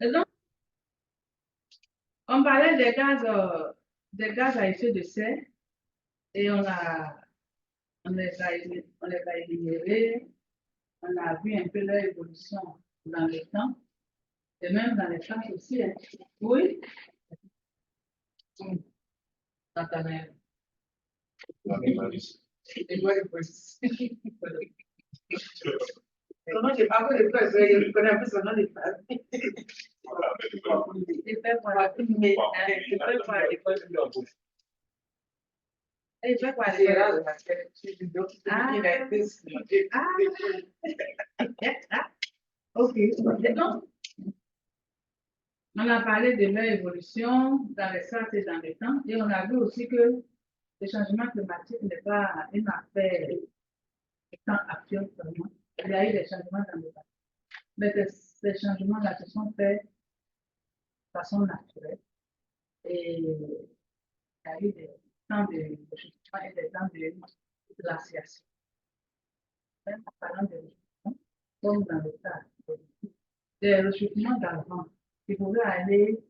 Et donc, on parlait des gaz à effet de serre et on les a énumérés, on a vu un peu leur évolution dans le temps et même dans l'espace aussi. Hein. Oui, Nathanaël. Comment j'ai pas fait le presse, je connais un peu son nom de phrases. Il fait quoi à l'école? Il fait quoi à l'école? Ok. Donc, on a parlé de leur évolution dans l'espace et dans le temps, et on a vu aussi que le changement climatique n'est pas une affaire temps actuel seulement. Il y a eu des changements dans le passé. Mais ces changements-là se sont faits de façon naturelle. Et il y a eu des temps de réchauffement et des temps de glaciation. Même en parlant de réchauffement, comme dans le cas des réchauffements d'avant, qui pouvaient aller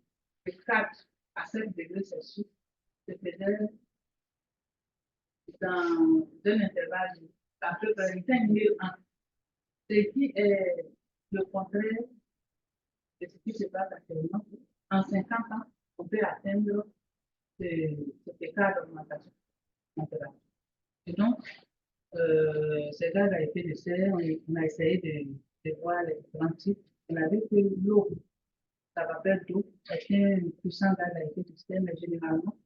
de 4 à 7 degrés Celsius, se faisaient dans un intervalle d'à peu près 5000 ans. Ce qui est le contraire de ce qui se passe actuellement. En 50 ans, on peut atteindre cet écart d'augmentation de la température. Et donc, ces gaz à effet de serre, on a essayé de voir les différents types. On a vu que l'eau, la vapeur d'eau, est un puissant gaz à effet de serre, mais généralement,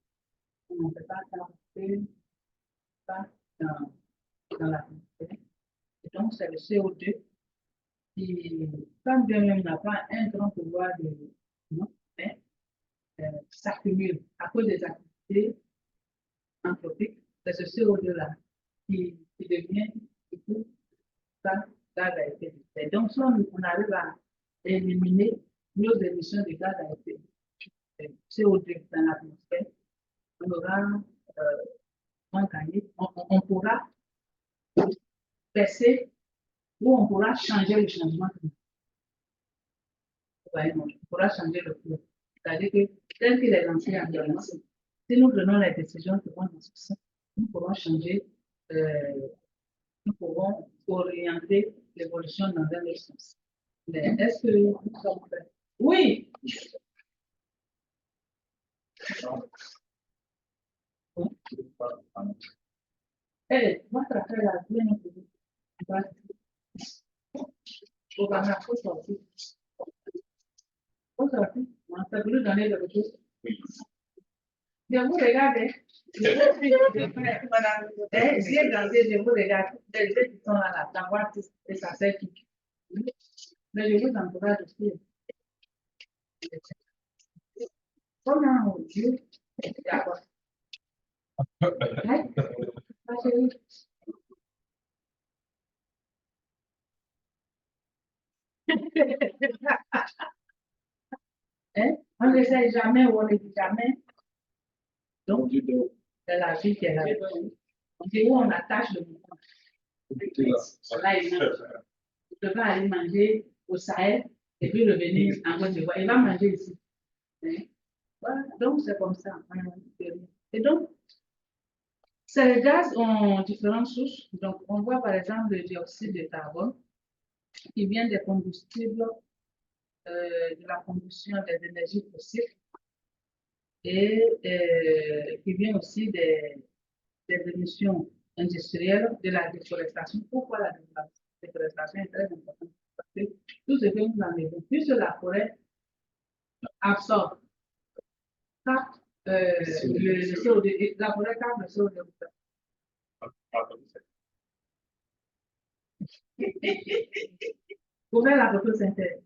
on ne peut pas s'arrêter dans l'atmosphère. Et donc, c'est le CO2 qui, quand bien même n'a pas un grand pouvoir de non, mais s'accumule à cause des activités anthropiques, c'est ce CO2-là qui devient du coup ça, gaz à effet de serre. Donc, si on arrive à éliminer nos émissions de gaz à effet de CO2 dans l'atmosphère, on aura moins gagné. On pourra baisser ou on pourra changer le changement climatique. On pourra changer le cours. C'est-à-dire que tel qu'il est lancé actuellement, si nous prenons les décisions qui vont dans ce sens, nous pourrons changer, nous pourrons orienter l'évolution dans un autre sens. Mais est-ce que nous sommes prêts? Oui! Eh, moi, ça fait la vie, on va marcher sortir. Faut sortir. On peut plus donner le retour. Je vous regarde. Je vous regarde. Les yeux qui sont là, la voix et ça fait qui. Mais je vous encourage aussi. Comment Dieu d'accord. Hein? On n'essaye jamais ou on ne dit jamais. Donc, c'est la vie qui est là. On dit où on attache le bouton. Là, il ne peut pas aller manger au Sahel et puis revenir en Côte d'Ivoire. Il va manger ici. Voilà. Donc, c'est comme ça. Et donc, ces gaz ont différentes sources. Donc, on voit par exemple le dioxyde de carbone qui vient des combustibles, de la combustion des énergies fossiles et qui vient aussi des émissions industrielles de la déforestation. Pourquoi la déforestation est très importante? Parce que tout ce que nous enlevons, puisque la forêt absorbe, capte le CO2, la forêt capte le CO2. Vous faites la photosynthèse.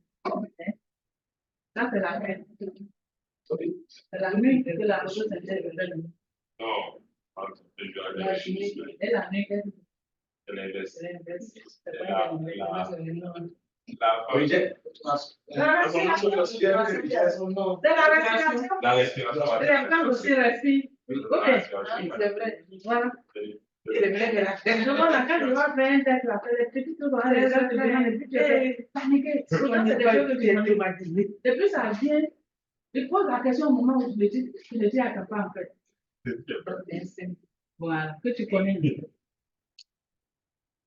Là, c'est la nuit. C'est la nuit que la photosynthèse fait. Non. La nuit, et la nuit, c'est l'inverse. C'est pas l'inverse. La respiration aussi respire. Ok, c'est vrai. Voilà. C'est vrai que la fête. Quand je vois faire un texte, là, les petits trucs, les gens te demandent, et puis tu es paniqué. Pourtant, c'est des choses que tu connais. Et puis ça vient, il pose la question au moment où tu le dis à ta part, en fait. Voilà, que tu connais.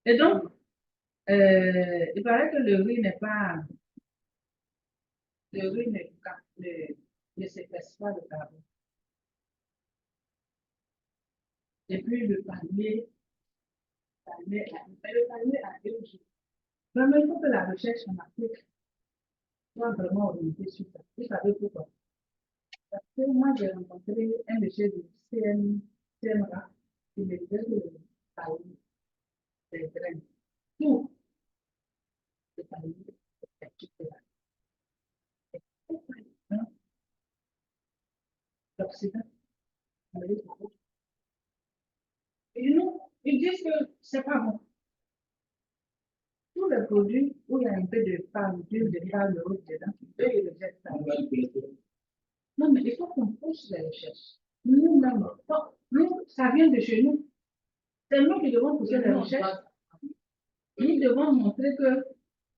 Et donc, il paraît que le riz n'est pas, le riz ne séquestre pas le carbone. Et puis le panier a deux jours. Vraiment, il faut que la recherche en Afrique soit vraiment orientée sur ça. Vous savez pourquoi? Parce que moi, j'ai rencontré un monsieur du CMRA qui me disait que le panier, c'est graines. Tout le panier, c'est tout là. L'Occident, et nous, ils disent que c'est pas bon. Tous les produits où il y a un peu de palme, d'huile de palme rouge dedans, eux, ils le jettent ça. Non, mais il faut qu'on pousse les recherches. Nous-mêmes, nous, ça vient de chez nous. C'est nous qui devons pousser les recherches. Nous devons montrer que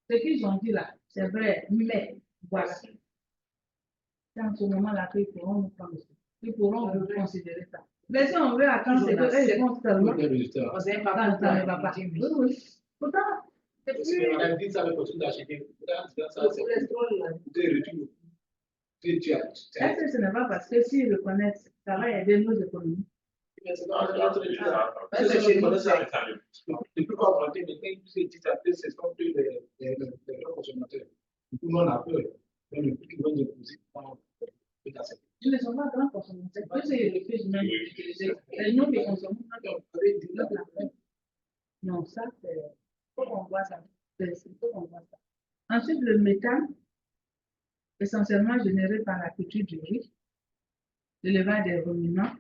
ce qu'ils ont dit là, c'est vrai, mais voilà. C'est en ce moment-là qu'ils pourront nous prendre. Ils pourront vous considérer ça. Mais si on veut attendre, c'est que ils vont seulement. On sait pas pourquoi ça ne va pas. Oui, oui. Pourtant, c'est plus. On a dit ça avec possible d'acheter. Ça, c'est des retours. Est-ce que ce n'est pas parce que s'ils reconnaissent, ça va aider nos économies? C'est plus confronté, mais c'est comme les consommateurs. Tout le monde a peur. Mais le prix qu'ils vont déposer, Ils ne sont pas grands consommateurs. Eux, c'est les refusent même d'utiliser. Et nous, les consommateurs, non, ça, c'est. Il faut qu'on voit ça. Il faut qu'on voit ça. Ensuite, le méthane, essentiellement généré par la culture du riz, l'élevage des ruminants.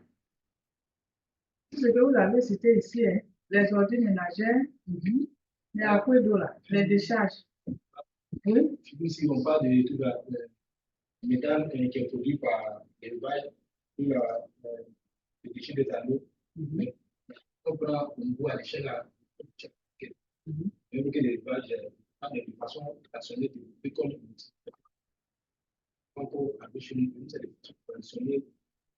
Ce que vous avez cité ici, hein, les ordures ménagères, les aqueducs d'eau, les décharges. Oui. Si on parle de tout le méthane qui est produit par l'élevage, les déchets d'éthanol, mais on prend au niveau à l'échelle même que l'élevage de façon rationnelle de comme on peut ambitionner c'est de fonctionner.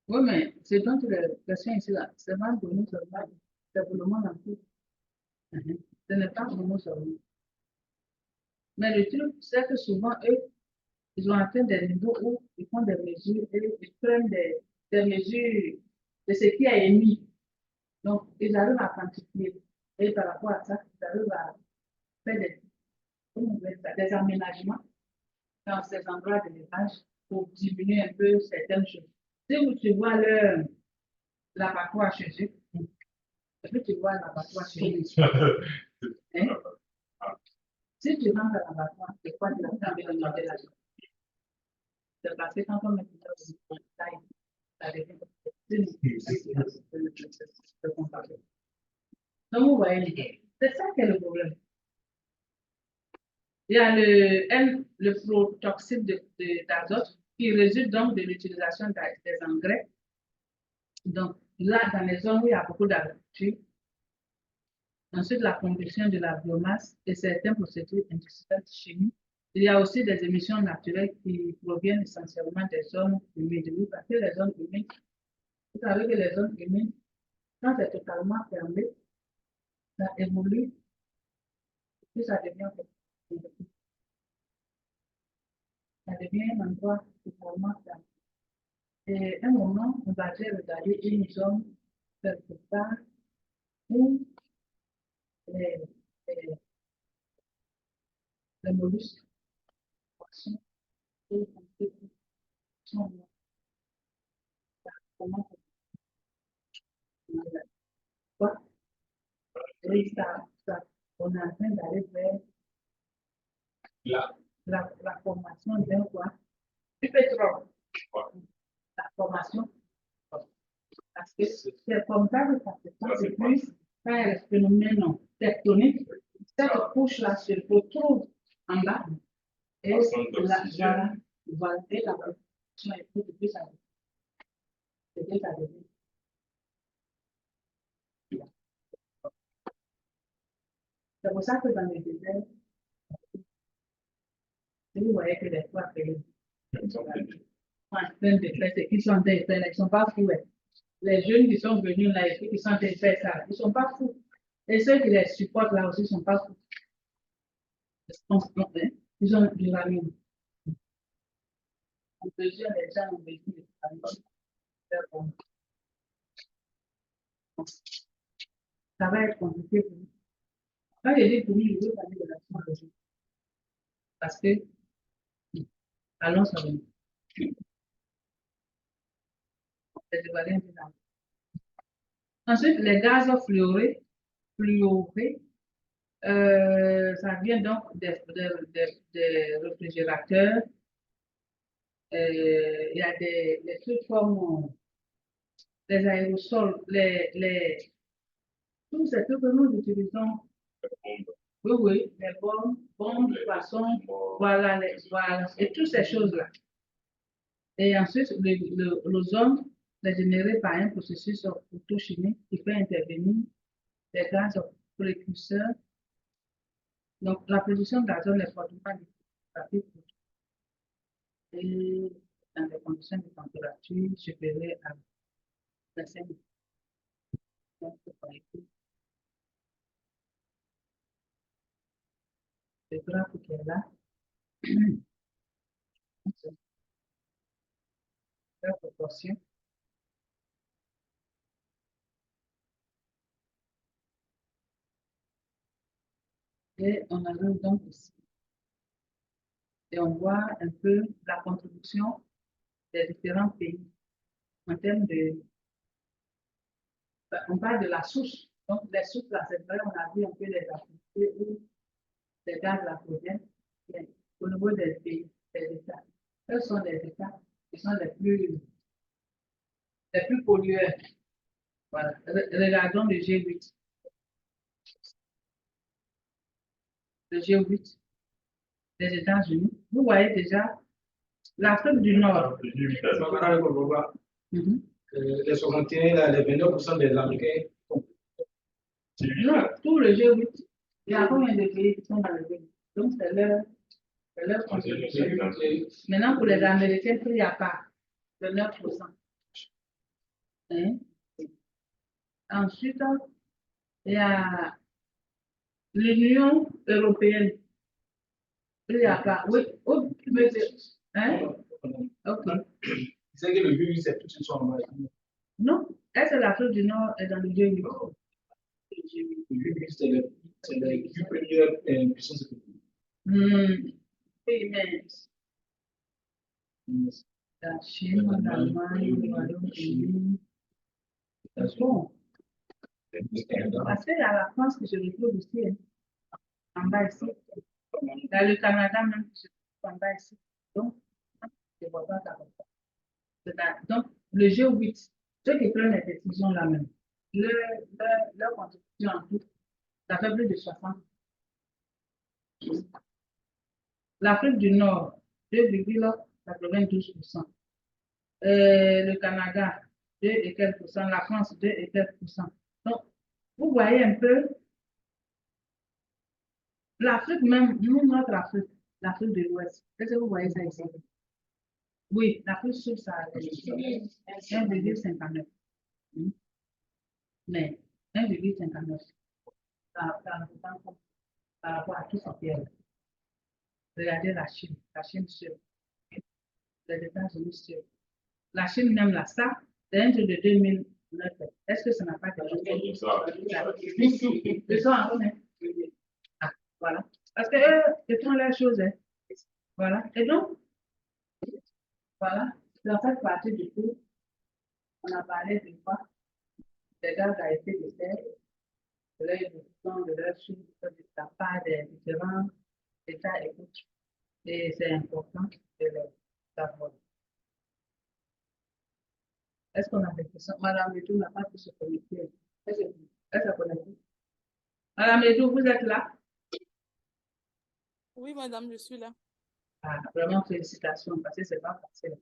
Oui, mais c'est donc la question ici, là, c'est pas pour nous seulement, c'est pour le monde entier. Ce n'est pas pour nous seulement. Mais le truc, c'est que souvent, eux, ils ont atteint des niveaux où ils font des mesures et ils prennent des mesures de ce qui a émis. Donc, ils arrivent à quantifier. Et par rapport à ça, ils arrivent à faire des aménagements dans ces endroits d'élevage pour diminuer un peu certaines choses. Si tu vois l'abattoir chez eux, est-ce que tu vois l'abattoir chez eux? Hein? Si tu rentres à l'abattoir, c'est quoi tu as envie de demander la chose? C'est parce que quand on met une taille, ça devient donc, vous voyez, c'est ça qui est le problème. Il y a le protoxyde d'azote qui résulte donc de l'utilisation des engrais. Donc, là, dans les zones où il y a beaucoup d'agriculture, ensuite la combustion de la biomasse et certains procédés industriels chimiques. Il y a aussi des émissions naturelles qui proviennent essentiellement des zones humides. Oui, parce que les zones humides, vous savez que les zones humides, quand c'est totalement fermé, ça évolue, puis ça devient un endroit totalement fermé. Et à un moment, on va regarder une zone quelque part où les, les, les mollusques sont comment quoi? Et on est en train d'aller vers la formation d'un quoi? Du pétrole. La formation. Parce que c'est comme ça que ça se passe. Et puis, quand il y a le phénomène tectonique, cette couche-là se retrouve en bas. Et là, voilà, et la production est plus ça. C'est que ça devient. C'est pour ça que dans les déserts, vous voyez que des fois, ils sont en train de faire ce qu'ils sont en train de faire, ils ne sont pas fous. Les jeunes qui sont venus là et qui sont en train de faire ça, ils ne sont pas fous. Et ceux qui les supportent là aussi ne sont pas fous. Ils ont du rami. En deuxième, les gens ont vécu des familles. Ça va être compliqué pour nous. Quand je dis pour nous, je veux parler de l'action de Dieu. Parce que, allons sur le ensuite, les gaz fluorés, ça vient donc des réfrigérateurs. Il y a des trucs comme les aérosols, tous ces trucs que nous utilisons. Oui, oui, les bombes, poissons, voilà, voilà, et toutes ces choses-là. Et ensuite, l'ozone est généré par un processus photochimique qui fait intervenir des gaz précurseurs. Donc, la production d'ozone est fortement significative et dans des conditions de température supérieures à 25 degrés. Donc, le graphe qui est là, la proportion. Et on arrive donc ici. Et on voit un peu la contribution des différents pays en termes de. On parle de la source. Donc, les sources, là, c'est vrai, on a vu un peu les activités où les gaz lacrymogènes, au niveau des pays, des États. Quels sont les États qui sont les plus pollueurs? Voilà. Regardons le G8. Le G8 des États-Unis. Vous voyez déjà l'Afrique du Nord. Mhm. Les 61, là, les 29% des Américains. Non, tout le G8. Il y a combien de pays qui sont dans le G8? Donc, c'est leur contribution. Maintenant, pour les Américains, il n'y a pas de 9%. Hein? Ensuite, il y a l'Union européenne. Il n'y a pas. Oui, oh, mais hein? Ok. C'est que le virus, c'est tout ce sont en bas. Non, est-ce que l'Afrique du Nord est dans le G8? Le virus, c'est les plus premières puissances économiques. Pays immense. La Chine, l'Allemagne, le Royaume-Uni. Bon, parce qu'il y a la France que je retrouve ici, hein, en bas ici. Il y a le Canada même que je retrouve en bas ici. Donc, je ne vois pas ça comme ça. Donc, le G8, ceux qui prennent les décisions là même, leur contribution en tout, ça fait plus de 60. L'Afrique du Nord, 2,92%. Le Canada, 2 et quelques pourcents. La France, 2 et quelques pourcents. Donc, vous voyez un peu, l'Afrique même, nous, notre Afrique, l'Afrique de l'Ouest, est-ce que vous voyez ça ici? Oui, l'Afrique sous ça, 1,59. Mais 1,59, par rapport à tout ce qui est. Regardez la Chine sur, les États-Unis sur. La Chine même là, ça, c'est un truc de 2009. Est-ce que ça n'a pas quelque chose? Ils sont en train. Ah, voilà. Parce que ils font les choses. Hein. Voilà. Et donc, voilà. Dans cette partie du coup, on a parlé d'une fois des gaz à effet de serre, de leur évolution, de leur chute, de la part des différents états et autres. Et c'est important de le savoir. Est-ce qu'on a des questions? Madame Ledoux n'a pas pu se connecter. Est-ce qu'elle s'est connectée? Madame Ledoux, vous êtes là? Oui, madame, je suis là. Ah, vraiment, félicitations, parce que c'est pas facile.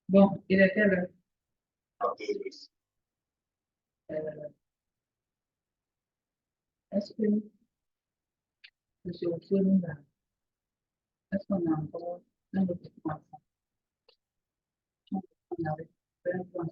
Bon, il était là. Est-ce que M. Ousseau là, est-ce qu'on a encore un autre point? On avait fait un point.